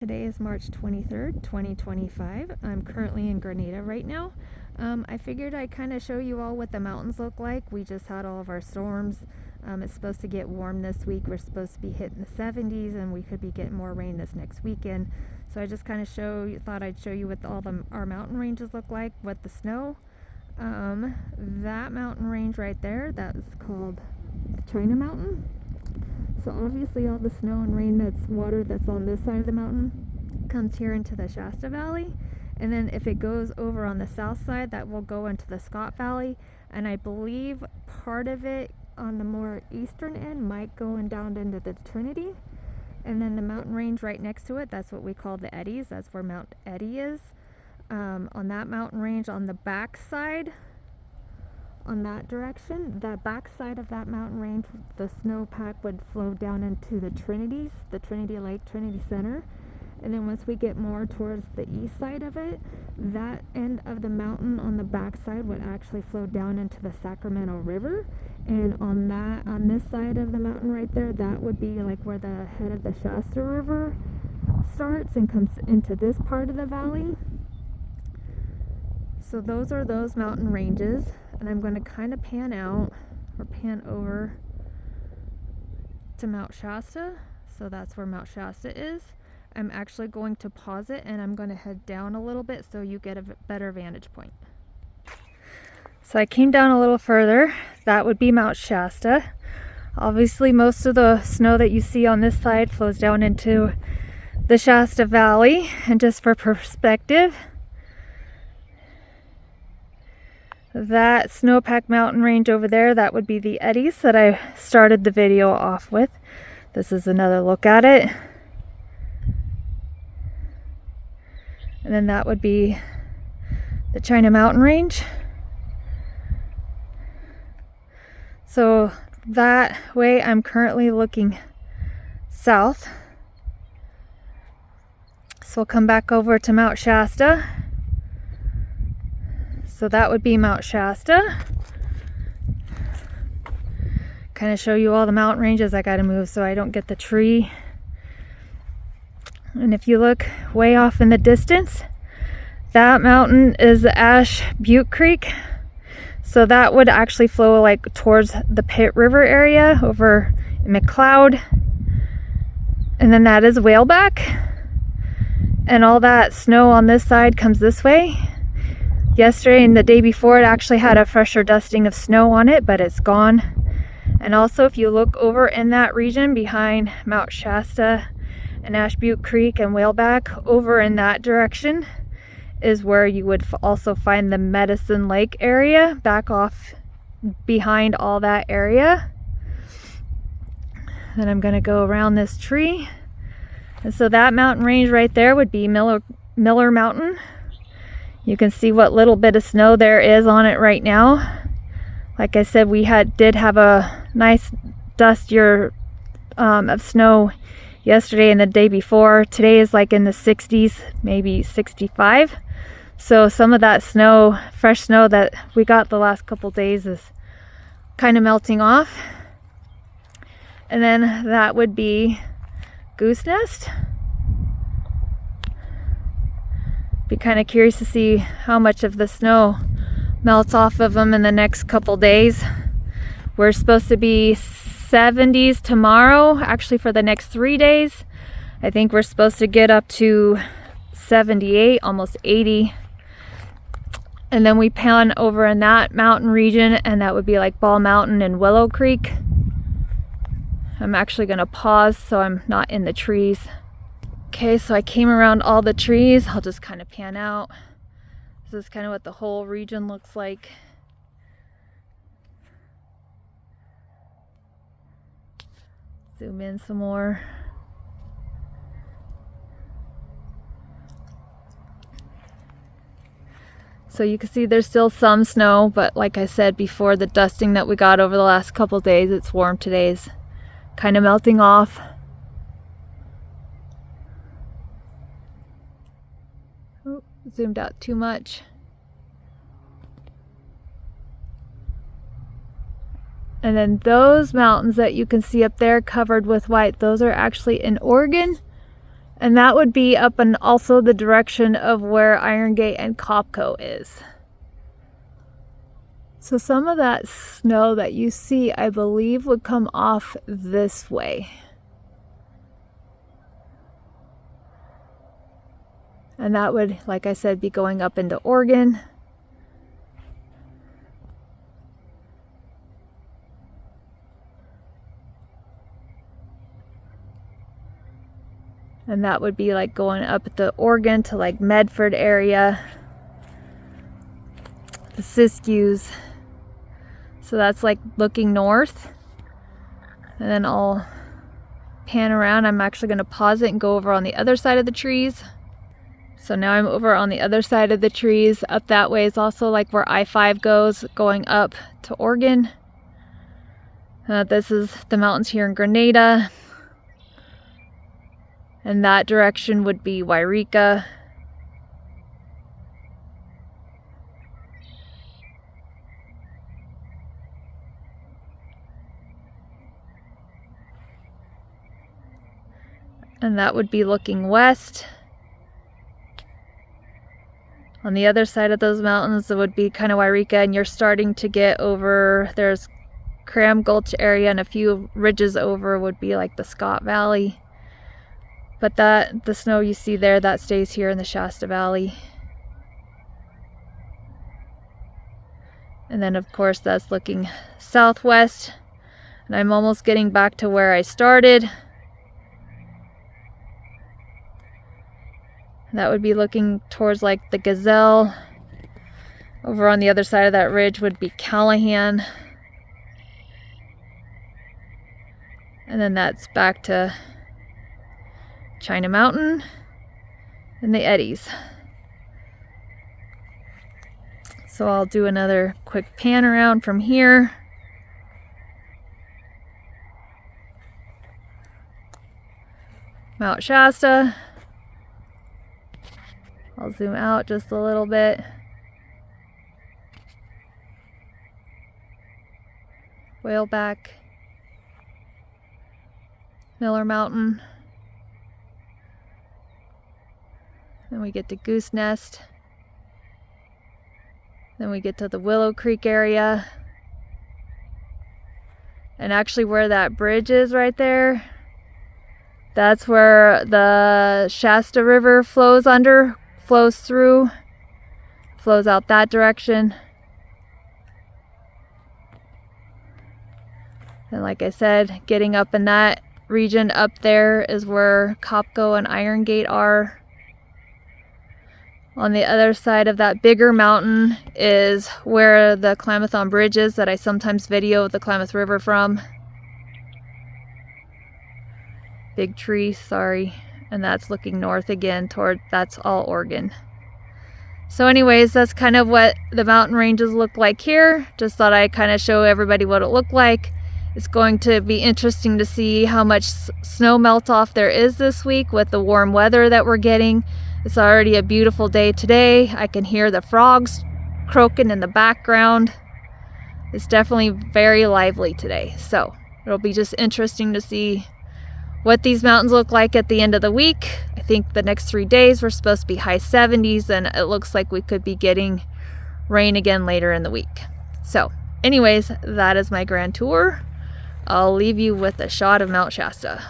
Today is March 23rd, 2025. I'm currently in Grenada right now. I figured I'd kind of show you all what the mountains look like. We just had all of our storms. It's supposed to get warm this week. We're supposed to be hitting the 70s and we could be getting more rain this next weekend. So I just kind of thought I'd show you what our mountain ranges look like, what the snow. That mountain range right there, that is called China Mountain. So obviously all the snow and rain water that's on this side of the mountain comes here into the Shasta Valley. And then if it goes over on the south side, that will go into the Scott Valley. And I believe part of it on the more eastern end might go down into the Trinity. And then the mountain range right next to it, that's what we call the Eddies. That's where Mount Eddy is. On that mountain range on the back side, on that direction, the back side of that mountain range, the snowpack would flow down into the Trinity Lake, Trinity Center. And then once we get more towards the east side of it, that end of the mountain on the back side would actually flow down into the Sacramento River. And on this side of the mountain right there, that would be like where the head of the Shasta River starts and comes into this part of the valley. So those are those mountain ranges. And I'm going to kind of pan over to Mount Shasta. So that's where Mount Shasta is. I'm actually going to pause it and I'm going to head down a little bit so you get a better vantage point. So I came down a little further. That would be Mount Shasta. Obviously most of the snow that you see on this side flows down into the Shasta Valley. And just for perspective, that Snowpack mountain range over there, that would be the Eddies that I started the video off with. This is another look at it. And then that would be the China mountain range. So that way I'm currently looking south. So we'll come back over to Mount Shasta. So that would be Mount Shasta. Kind of show you all the mountain ranges. I gotta move so I don't get the tree. And if you look way off in the distance, that mountain is the Ash Butte Creek. So that would actually flow like towards the Pitt River area over in McLeod. And then that is Whaleback. And all that snow on this side comes this way. Yesterday and the day before, it actually had a fresher dusting of snow on it, but it's gone. And also, if you look over in that region behind Mount Shasta and Ash Butte Creek and Whaleback, over in that direction is where you would also find the Medicine Lake area, back off behind all that area. Then I'm going to go around this tree. And so that mountain range right there would be Miller Mountain. You can see what little bit of snow there is on it right now. Like I said, we did have a nice dust year of snow yesterday and the day before. Today is like in the 60s, maybe 65. So some of that snow, fresh snow that we got the last couple days, is kind of melting off. And then that would be Goose Nest. Be kind of curious to see how much of the snow melts off of them in the next couple days. We're supposed to be 70s tomorrow, actually for the next 3 days. I think we're supposed to get up to 78, almost 80. And then we pan over in that mountain region, and that would be like Ball Mountain and Willow Creek. I'm actually going to pause so I'm not in the trees. Okay, so I came around all the trees. I'll just kind of pan out. This is kind of what the whole region looks like. Zoom in some more. So you can see there's still some snow, but like I said before, the dusting that we got over the last couple days, it's warm today's kind of melting off. Zoomed out too much. And then those mountains that you can see up there covered with white, those are actually in Oregon. And that would be up in also the direction of where Iron Gate and Copco is. So some of that snow that you see, I believe, would come off this way. And that would, like I said, be going up into Oregon. And that would be like going up to Oregon to like Medford area, the Siskiyous. So that's like looking north. And then I'll pan around. I'm actually going to pause it and go over on the other side of the trees. So now I'm over on the other side of the trees. Up that way is also like where I-5 goes, going up to Oregon. This is the mountains here in Grenada. And that direction would be Wairika. And that would be looking west. On the other side of those mountains, it would be kind of Wairika, and you're starting to get over, there's Cram Gulch area, and a few ridges over would be like the Scott Valley. But the snow you see there, that stays here in the Shasta Valley. And then of course that's looking southwest. And I'm almost getting back to where I started. That would be looking towards like the Gazelle. Over on the other side of that ridge would be Callahan. And then that's back to China Mountain and the Eddies. So I'll do another quick pan around from here. Mount Shasta. I'll zoom out just a little bit. Whaleback. Miller Mountain. Then we get to Goose Nest. Then we get to the Willow Creek area. And actually where that bridge is right there, that's where the Shasta River flows through, flows out that direction. And like I said, getting up in that region up there is where Copco and Iron Gate are. On the other side of that bigger mountain is where the Klamath Bridge is that I sometimes video the Klamath River from. Big tree, sorry. And that's looking north again toward, that's all Oregon. So anyways, that's kind of what the mountain ranges look like here. Just thought I'd kind of show everybody what it looked like. It's going to be interesting to see how much snow melt off there is this week with the warm weather that we're getting. It's already a beautiful day today. I can hear the frogs croaking in the background. It's definitely very lively today. So it'll be just interesting to see what these mountains look like at the end of the week. I think the next 3 days we're supposed to be high 70s, and it looks like we could be getting rain again later in the week. So anyways, that is my grand tour. I'll leave you with a shot of Mount Shasta.